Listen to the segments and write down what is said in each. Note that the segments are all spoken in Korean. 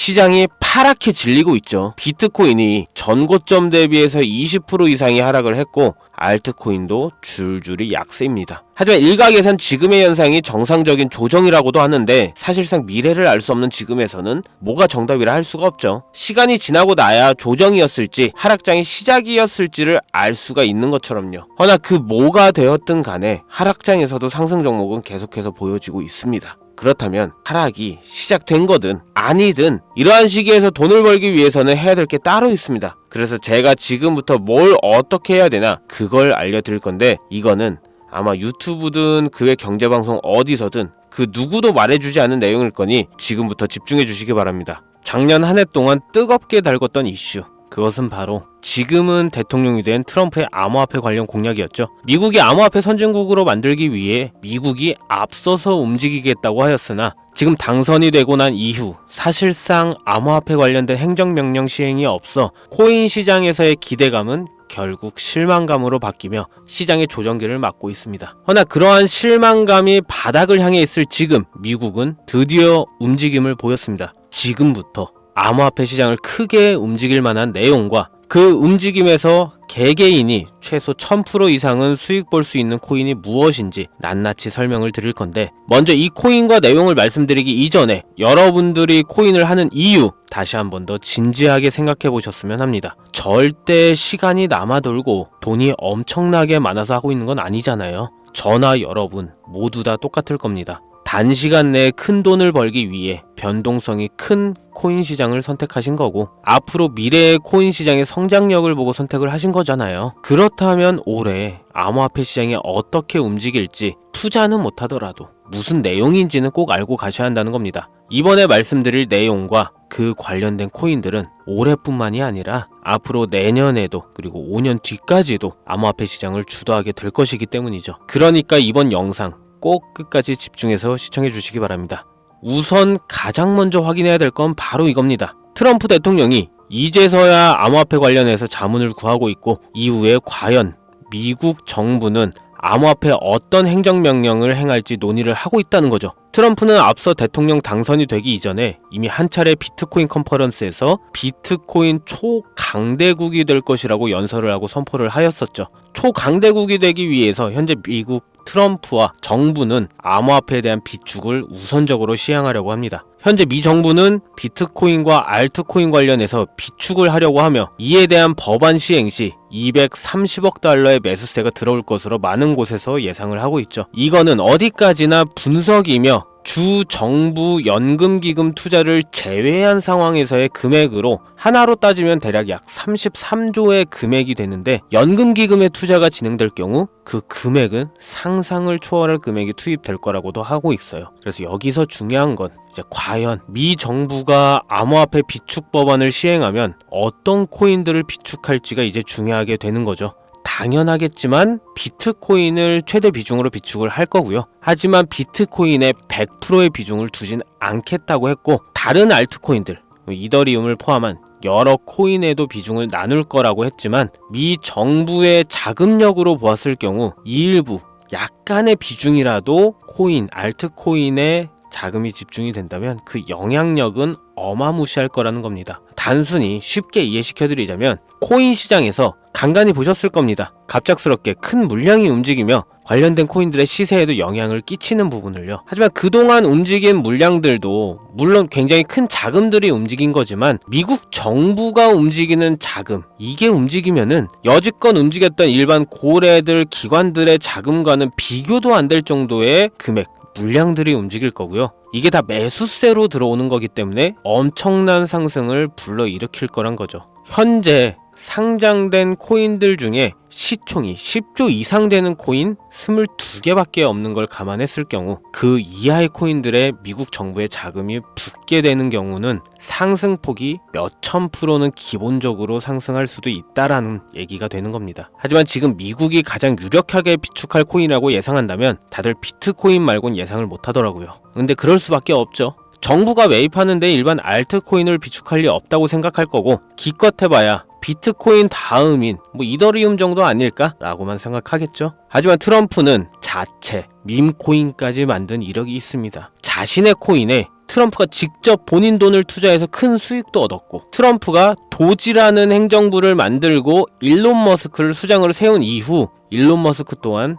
시장이 파랗게 질리고 있죠. 비트코인이 전고점 대비해서 20% 이상이 하락을 했고 알트코인도 줄줄이 약세입니다. 하지만 일각에선 지금의 현상이 정상적인 조정이라고도 하는데 사실상 미래를 알 수 없는 지금에서는 뭐가 정답이라 할 수가 없죠. 시간이 지나고 나야 조정이었을지 하락장의 시작이었을지를 알 수가 있는 것처럼요. 허나 그 뭐가 되었든 간에 하락장에서도 상승 종목은 계속해서 보여지고 있습니다. 그렇다면 하락이 시작된 거든 아니든 이러한 시기에서 돈을 벌기 위해서는 해야 될 게 따로 있습니다. 그래서 제가 지금부터 뭘 어떻게 해야 되나 그걸 알려드릴 건데 이거는 아마 유튜브든 그 외 경제방송 어디서든 그 누구도 말해주지 않은 내용일 거니 지금부터 집중해 주시기 바랍니다. 작년 한 해 동안 뜨겁게 달궜던 이슈, 그것은 바로 지금은 대통령이 된 트럼프의 암호화폐 관련 공약이었죠. 미국이 암호화폐 선진국으로 만들기 위해 미국이 앞서서 움직이겠다고 하였으나 지금 당선이 되고 난 이후 사실상 암호화폐 관련된 행정명령 시행이 없어 코인 시장에서의 기대감은 결국 실망감으로 바뀌며 시장의 조정기를 맞고 있습니다. 허나 그러한 실망감이 바닥을 향해 있을 지금 미국은 드디어 움직임을 보였습니다. 지금부터 암호화폐 시장을 크게 움직일 만한 내용과 그 움직임에서 개개인이 최소 1000% 이상은 수익 볼 수 있는 코인이 무엇인지 낱낱이 설명을 드릴 건데 먼저 이 코인과 내용을 말씀드리기 이전에 여러분들이 코인을 하는 이유 다시 한 번 더 진지하게 생각해 보셨으면 합니다. 절대 시간이 남아 돌고 돈이 엄청나게 많아서 하고 있는 건 아니잖아요. 저나 여러분 모두 다 똑같을 겁니다. 단시간 내에 큰 돈을 벌기 위해 변동성이 큰 코인 시장을 선택하신 거고 앞으로 미래의 코인 시장의 성장력을 보고 선택을 하신 거잖아요. 그렇다면 올해 암호화폐 시장이 어떻게 움직일지 투자는 못하더라도 무슨 내용인지는 꼭 알고 가셔야 한다는 겁니다. 이번에 말씀드릴 내용과 그 관련된 코인들은 올해뿐만이 아니라 앞으로 내년에도 그리고 5년 뒤까지도 암호화폐 시장을 주도하게 될 것이기 때문이죠. 그러니까 이번 영상 꼭 끝까지 집중해서 시청해 주시기 바랍니다. 우선 가장 먼저 확인해야 될 건 바로 이겁니다. 트럼프 대통령이 이제서야 암호화폐 관련해서 자문을 구하고 있고 이후에 과연 미국 정부는 암호화폐 어떤 행정명령을 행할지 논의를 하고 있다는 거죠. 트럼프는 앞서 대통령 당선이 되기 이전에 이미 한 차례 비트코인 컨퍼런스에서 비트코인 초강대국이 될 것이라고 연설을 하고 선포를 하였었죠. 초강대국이 되기 위해서 현재 미국 트럼프와 정부는 암호화폐에 대한 비축을 우선적으로 시행하려고 합니다. 현재 미 정부는 비트코인과 알트코인 관련해서 비축을 하려고 하며 이에 대한 법안 시행 시 230억 달러의 매수세가 들어올 것으로 많은 곳에서 예상을 하고 있죠. 이거는 어디까지나 분석이며 주 정부 연금기금 투자를 제외한 상황에서의 금액으로 하나로 따지면 대략 약 33조의 금액이 되는데 연금기금의 투자가 진행될 경우 그 금액은 상상을 초월할 금액이 투입될 거라고도 하고 있어요. 그래서 여기서 중요한 건 이제 과연 미 정부가 암호화폐 비축 법안을 시행하면 어떤 코인들을 비축할지가 이제 중요하게 되는 거죠. 당연하겠지만 비트코인을 최대 비중으로 비축을 할 거고요. 하지만 비트코인의 100%의 비중을 두진 않겠다고 했고 다른 알트코인들, 이더리움을 포함한 여러 코인에도 비중을 나눌 거라고 했지만 미 정부의 자금력으로 보았을 경우 이 일부 약간의 비중이라도 코인, 알트코인에 자금이 집중이 된다면 그 영향력은 어마무시할 거라는 겁니다. 단순히 쉽게 이해시켜드리자면 코인 시장에서 간간히 보셨을 겁니다. 갑작스럽게 큰 물량이 움직이며 관련된 코인들의 시세에도 영향을 끼치는 부분을요. 하지만 그동안 움직인 물량들도 물론 굉장히 큰 자금들이 움직인 거지만 미국 정부가 움직이는 자금, 이게 움직이면은 여지껏 움직였던 일반 고래들, 기관들의 자금과는 비교도 안 될 정도의 금액, 물량들이 움직일 거고요. 이게 다 매수세로 들어오는 거기 때문에 엄청난 상승을 불러일으킬 거란 거죠. 현재 상장된 코인들 중에 시총이 10조 이상 되는 코인 22개밖에 없는 걸 감안했을 경우 그 이하의 코인들의 미국 정부의 자금이 붙게 되는 경우는 상승폭이 몇천 프로는 기본적으로 상승할 수도 있다라는 얘기가 되는 겁니다. 하지만 지금 미국이 가장 유력하게 비축할 코인이라고 예상한다면 다들 비트코인 말곤 예상을 못하더라고요. 근데 그럴 수밖에 없죠. 정부가 매입하는데 일반 알트코인을 비축할 리 없다고 생각할 거고 기껏 해봐야 비트코인 다음인 이더리움 정도 아닐까? 라고만 생각하겠죠. 하지만 트럼프는 자체 밈코인까지 만든 이력이 있습니다. 자신의 코인에 트럼프가 직접 본인 돈을 투자해서 큰 수익도 얻었고, 트럼프가 도지라는 행정부를 만들고 일론 머스크를 수장으로 세운 이후 일론 머스크 또한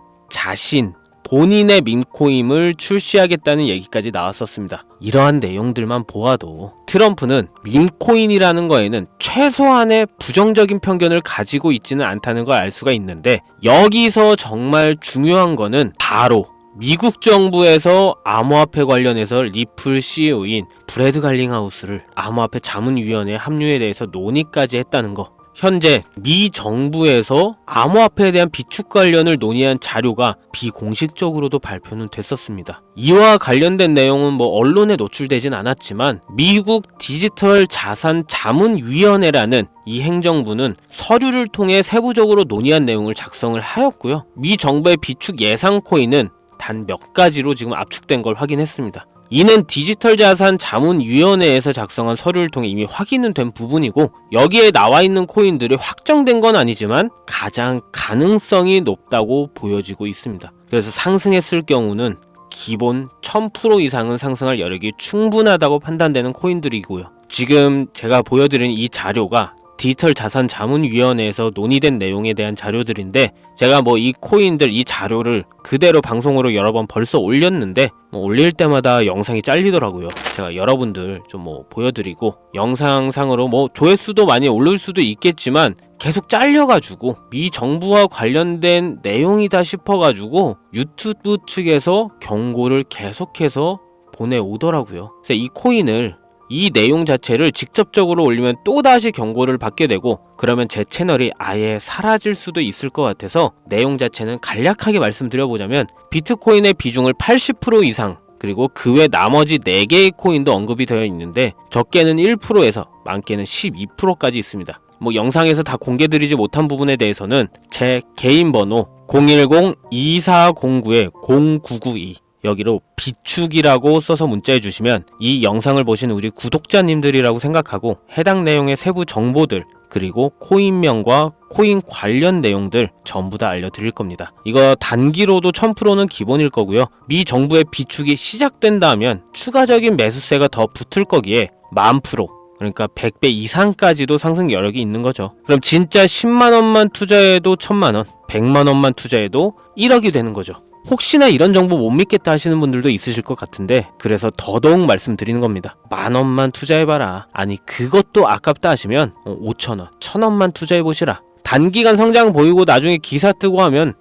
본인의 밈코인을 출시하겠다는 얘기까지 나왔었습니다. 이러한 내용들만 보아도 트럼프는 밈코인이라는 거에는 최소한의 부정적인 편견을 가지고 있지는 않다는 걸 알 수가 있는데, 여기서 정말 중요한 거는 바로 미국 정부에서 암호화폐 관련해서 리플 CEO인 브래드 갈링하우스를 암호화폐 자문위원회 합류에 대해서 논의까지 했다는 거. 현재 미 정부에서 암호화폐에 대한 비축 관련을 논의한 자료가 비공식적으로도 발표는 됐었습니다. 이와 관련된 내용은 언론에 노출되진 않았지만 미국 디지털 자산 자문위원회라는 이 행정부는 서류를 통해 세부적으로 논의한 내용을 작성을 하였고요. 미 정부의 비축 예상 코인은 단 몇 가지로 지금 압축된 걸 확인했습니다. 이는 디지털 자산 자문위원회에서 작성한 서류를 통해 이미 확인은 된 부분이고, 여기에 나와 있는 코인들이 확정된 건 아니지만 가장 가능성이 높다고 보여지고 있습니다. 그래서 상승했을 경우는 기본 1000% 이상은 상승할 여력이 충분하다고 판단되는 코인들이고요. 지금 제가 보여드린 이 자료가 디지털 자산 자문위원회에서 논의된 내용에 대한 자료들인데, 제가 이 코인들 이 자료를 그대로 방송으로 여러 번 벌써 올렸는데 올릴 때마다 영상이 잘리더라고요. 제가 여러분들 좀 보여드리고, 영상상으로 조회수도 많이 오를 수도 있겠지만 계속 잘려가지고 미 정부와 관련된 내용이다 싶어가지고 유튜브 측에서 경고를 계속해서 보내오더라고요. 그래서 이 코인을, 이 내용 자체를 직접적으로 올리면 또다시 경고를 받게 되고, 그러면 제 채널이 아예 사라질 수도 있을 것 같아서 내용 자체는 간략하게 말씀드려보자면, 비트코인의 비중을 80% 이상, 그리고 그 외 나머지 4개의 코인도 언급이 되어 있는데 적게는 1%에서 많게는 12%까지 있습니다. 영상에서 다 공개드리지 못한 부분에 대해서는 제 개인 번호 010-2409-0992 여기로 비축이라고 써서 문자해 주시면 이 영상을 보시는 우리 구독자님들이라고 생각하고 해당 내용의 세부 정보들, 그리고 코인명과 코인 관련 내용들 전부 다 알려드릴 겁니다. 이거 단기로도 1000%는 기본일 거고요. 미 정부의 비축이 시작된다면 추가적인 매수세가 더 붙을 거기에 10,000%, 그러니까 100배 이상까지도 상승 여력이 있는 거죠. 그럼 진짜 10만원만 투자해도 1000만원, 100만원만 투자해도 1억이 되는 거죠. 혹시나 이런 정보 못 믿겠다 하시는 분들도 있으실 것 같은데, 그래서 더더욱 말씀드리는 겁니다. 10,000원만 투자해봐라. 아니 그것도 아깝다 하시면 5,000원, 1,000원만 투자해보시라. 단기간 성장 보이고 나중에 기사 뜨고 하면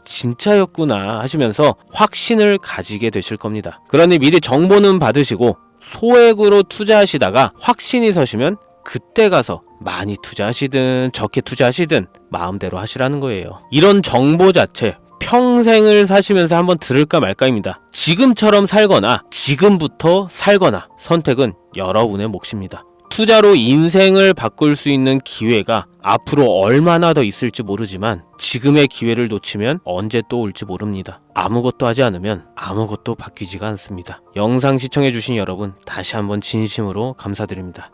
진짜였구나 하시면서 확신을 가지게 되실 겁니다. 그러니 미리 정보는 받으시고 소액으로 투자하시다가 확신이 서시면 그때 가서 많이 투자하시든 적게 투자하시든 마음대로 하시라는 거예요. 이런 정보 자체 평생을 사시면서 한번 들을까 말까입니다. 지금처럼 살거나 지금부터 살거나 선택은 여러분의 몫입니다. 투자로 인생을 바꿀 수 있는 기회가 앞으로 얼마나 더 있을지 모르지만 지금의 기회를 놓치면 언제 또 올지 모릅니다. 아무것도 하지 않으면 아무것도 바뀌지가 않습니다. 영상 시청해주신 여러분 다시 한번 진심으로 감사드립니다.